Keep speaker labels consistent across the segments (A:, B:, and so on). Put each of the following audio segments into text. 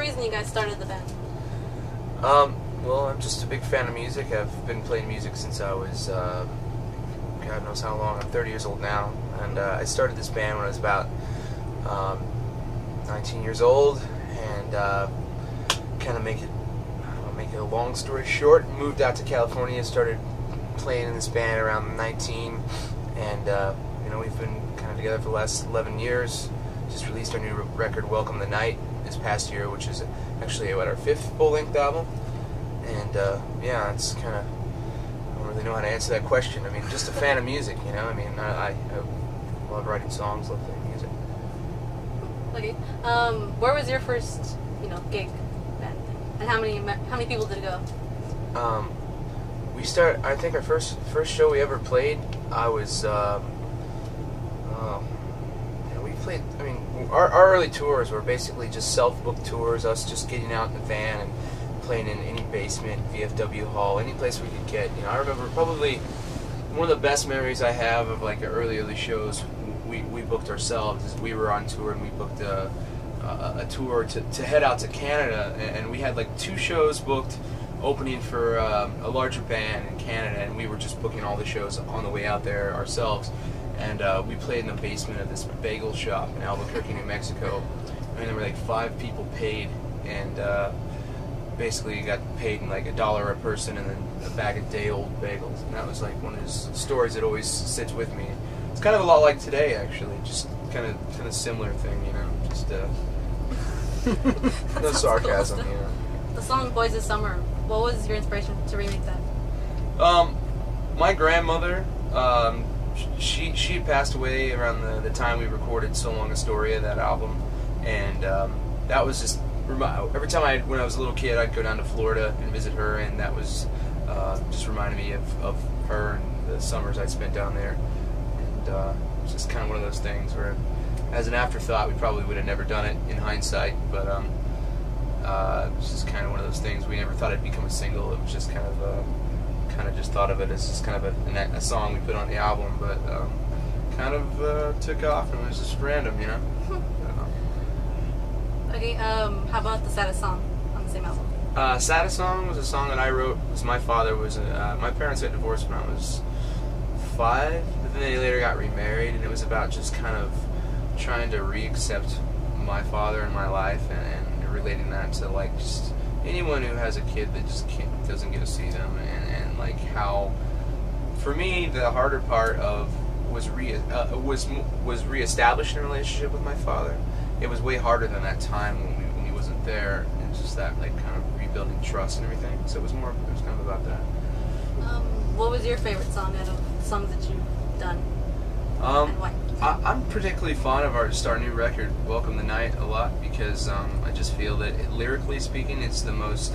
A: reason you guys started the band?
B: Well, I'm just a big fan of music. I've been playing music since I was, God knows how long. I'm 30 years old now, and I started this band when I was about 19 years old, and kind of make it a long story short, moved out to California, started playing in this band around 19, and you know, we've been kind of together for the last 11 years. Just released our new record, Welcome the Night, this past year, which is actually our 5th full-length album. And yeah, it's kind of, I don't really know how to answer that question. I mean, just a fan of music, you know. I mean, I love writing songs, love playing music.
A: Okay. Where was your first, gig band? And how many people did it go?
B: I think our first show we ever played, I was, we played, I mean, our early tours were basically just self-booked tours, us just getting out in the van and playing in any basement, VFW hall, any place we could get. You know, I remember probably one of the best memories I have of like early shows we booked ourselves is we were on tour and we booked a tour to head out to Canada, and we had like 2 shows booked opening for a larger band in Canada, and we were just booking all the shows on the way out there ourselves. And we played in the basement of this bagel shop in Albuquerque, New Mexico. And there were like 5 people paid, and basically you got paid in like $1 a person and then a bag of day-old bagels. And that was like one of those stories that always sits with me. It's kind of a lot like today, actually. Just kind of similar thing, you know. Just no sarcasm,
A: cool.
B: You know.
A: The song "Boys of Summer." What was your inspiration to remake that?
B: My grandmother. She passed away around the time we recorded "So Long Astoria," that album, and that was just every time when I was a little kid, I'd go down to Florida and visit her, and that was just reminded me of her and the summers I'd spent down there, and it's just kind of one of those things where, as an afterthought, we probably would have never done it in hindsight, but it's just kind of one of those things. We never thought it'd become a single. It was just kind of just thought of it as just kind of a song we put on the album, but kind of took off and it was just random, you know.
A: Okay, how about the saddest song on the same album?
B: Saddest song was a song that I wrote. It was my father was my parents got divorced when I was 5, but then they later got remarried, and it was about just kind of trying to re-accept my father in my life, and relating that to like just anyone who has a kid that just doesn't get to see them, and like how, for me, the harder part of was reestablishing a relationship with my father. It was way harder than that time when he wasn't there. It's just that like kind of rebuilding trust and everything. So it was kind of about that.
A: What was your favorite song out of the songs that you've done? And why?
B: I'm particularly fond of our new record, Welcome the Night, a lot, because I just feel that lyrically speaking, it's the most,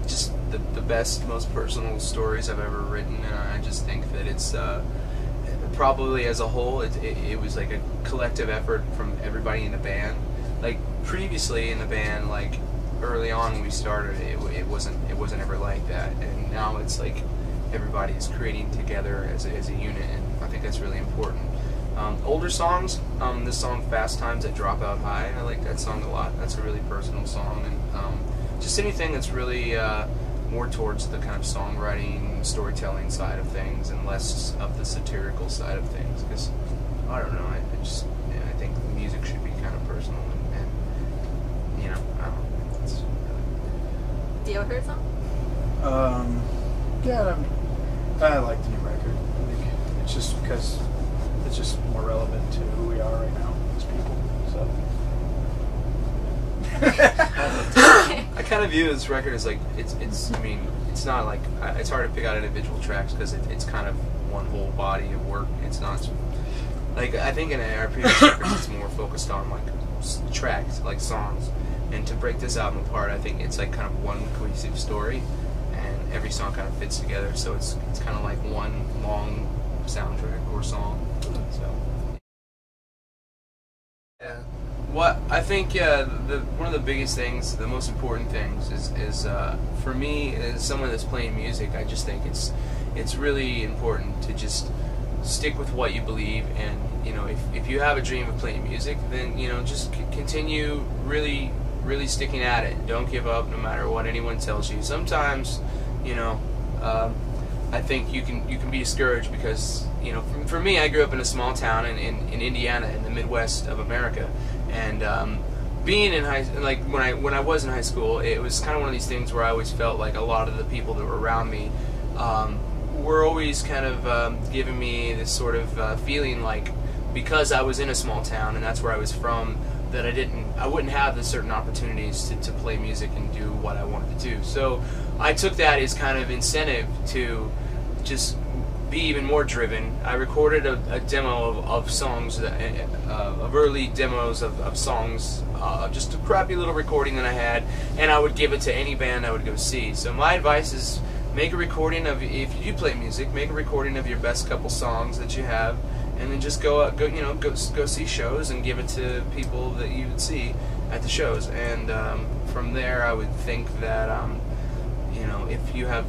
B: just the best, most personal stories I've ever written, and I just think that it's probably as a whole, it was like a collective effort from everybody in the band. Like previously in the band, like early on when we started, it wasn't ever like that, and now it's like everybody is creating together as a unit, and I think that's really important. Older songs, this song "Fast Times at Dropout High," I like that song a lot. That's a really personal song, and just anything that's really more towards the kind of songwriting, storytelling side of things, and less of the satirical side of things. Because I don't know, I think music should be kind of personal, and you know, I don't know. That's really...
A: Do you ever hear a song?
C: Yeah, I like the new record. I think it's just because it's just more relevant to who we are right now as people. So
B: I kind of view this record as like it's. I mean, it's not like it's hard to pick out individual tracks because it's kind of one whole body of work. It's not like I think in our previous records it's more focused on like tracks, like songs. And to break this album apart, I think it's like kind of one cohesive story, and every song kind of fits together. So it's kind of like one long soundtrack or song. So yeah, what I think one of the biggest things, the most important things is for me as someone that's playing music, I just think it's really important to just stick with what you believe, and you know, if you have a dream of playing music, then you know, just continue really really sticking at it. Don't give up no matter what anyone tells you. Sometimes, you know, I think you can be discouraged because, you know, for me, I grew up in a small town in Indiana, in the Midwest of America, and being in when I was in high school, it was kind of one of these things where I always felt like a lot of the people that were around me were always kind of giving me this sort of feeling like, because I was in a small town and that's where I was from, that I wouldn't have the certain opportunities to play music and do what I wanted to do. So I took that as kind of incentive to just be even more driven. I recorded a demo of songs, of early demos of songs, just a crappy little recording that I had, and I would give it to any band I would go see. So my advice is, make a recording of, if you play music, make a recording of your best couple songs that you have, and then just go see shows and give it to people that you would see at the shows. And from there, I would think that you know, if you have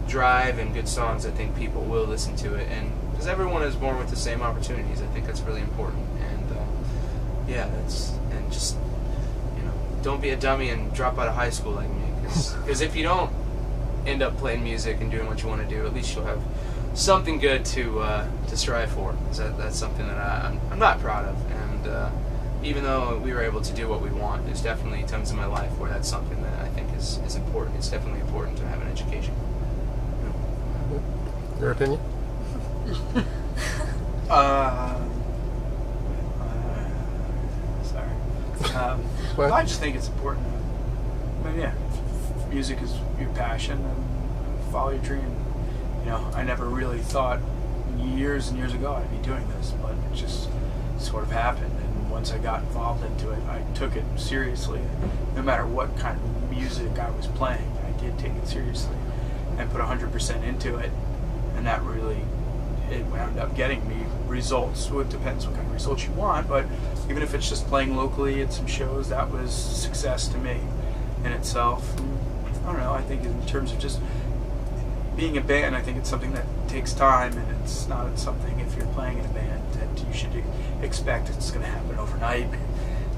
B: drive and good songs, I think people will listen to it, and because everyone is born with the same opportunities, I think that's really important. And yeah, and just, you know, don't be a dummy and drop out of high school like me, because if you don't end up playing music and doing what you want to do, at least you'll have something good to strive for. That's something that I'm not proud of, and even though we were able to do what we want, there's definitely times in my life where that's something that I think is important. It's definitely important to have an education.
D: Your opinion?
C: Sorry. Well, I just think it's important. I mean, yeah, music is your passion, and follow your dream. You know, I never really thought years and years ago I'd be doing this, but it just sort of happened. And once I got involved into it, I took it seriously. No matter what kind of music I was playing, I did take it seriously and put 100% into it. And that really, it wound up getting me results. So it depends what kind of results you want, but even if it's just playing locally at some shows, that was success to me in itself. And I don't know, I think in terms of just being a band, I think it's something that takes time, and it's not something, if you're playing in a band, that you should expect it's going to happen overnight.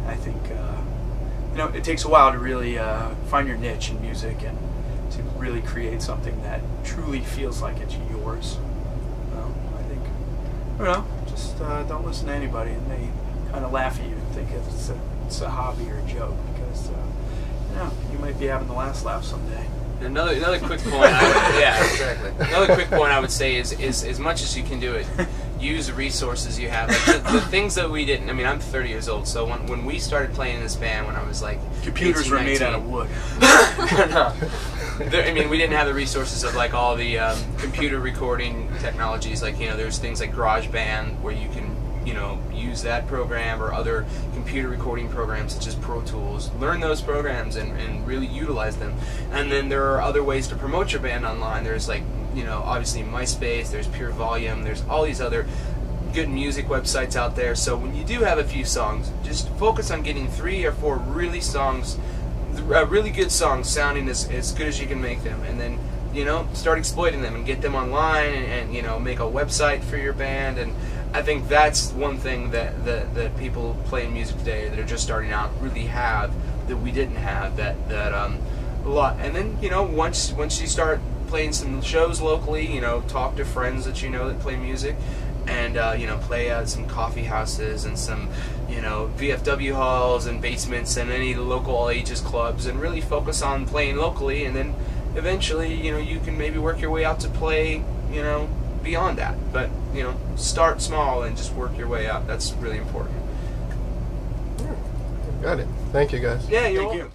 C: I think, you know, it takes a while to really find your niche in music and to really create something that truly feels like it's yours. I think, I don't know, just don't listen to anybody, and they kind of laugh at you and think it's a hobby or a joke, because you know, you might be having the last laugh someday.
B: Another quick point. Yeah, exactly. Another quick point I would say is as much as you can do it, use the resources you have. Like the things that we didn't. I mean, I'm 30 years old, so when we started playing in this band, when I was like,
C: computers
B: 18,
C: were made out of wood.
B: No. I mean, we didn't have the resources of like all the computer recording technologies. Like, you know, there's things like GarageBand where you can, you know, use that program, or other computer recording programs such as Pro Tools. Learn those programs and really utilize them. And then there are other ways to promote your band online. There's, like, you know, obviously MySpace, there's Pure Volume, there's all these other good music websites out there. So when you do have a few songs, just focus on getting 3 or 4 really good songs sounding as good as you can make them, and then, you know, start exploiting them and get them online, and you know, make a website for your band. And I think that's one thing that people playing music today that are just starting out really have, that we didn't have, that a lot. And then, you know, once you start playing some shows locally, you know, talk to friends that you know that play music, and you know, play at some coffee houses and some, you know, VFW halls and basements and any local all ages clubs, and really focus on playing locally. And then eventually, you know, you can maybe work your way out to play, you know, beyond that. But, you know, start small and just work your way up. That's really important.
D: Got it. Thank you, guys.
B: Yeah,
C: Thank you.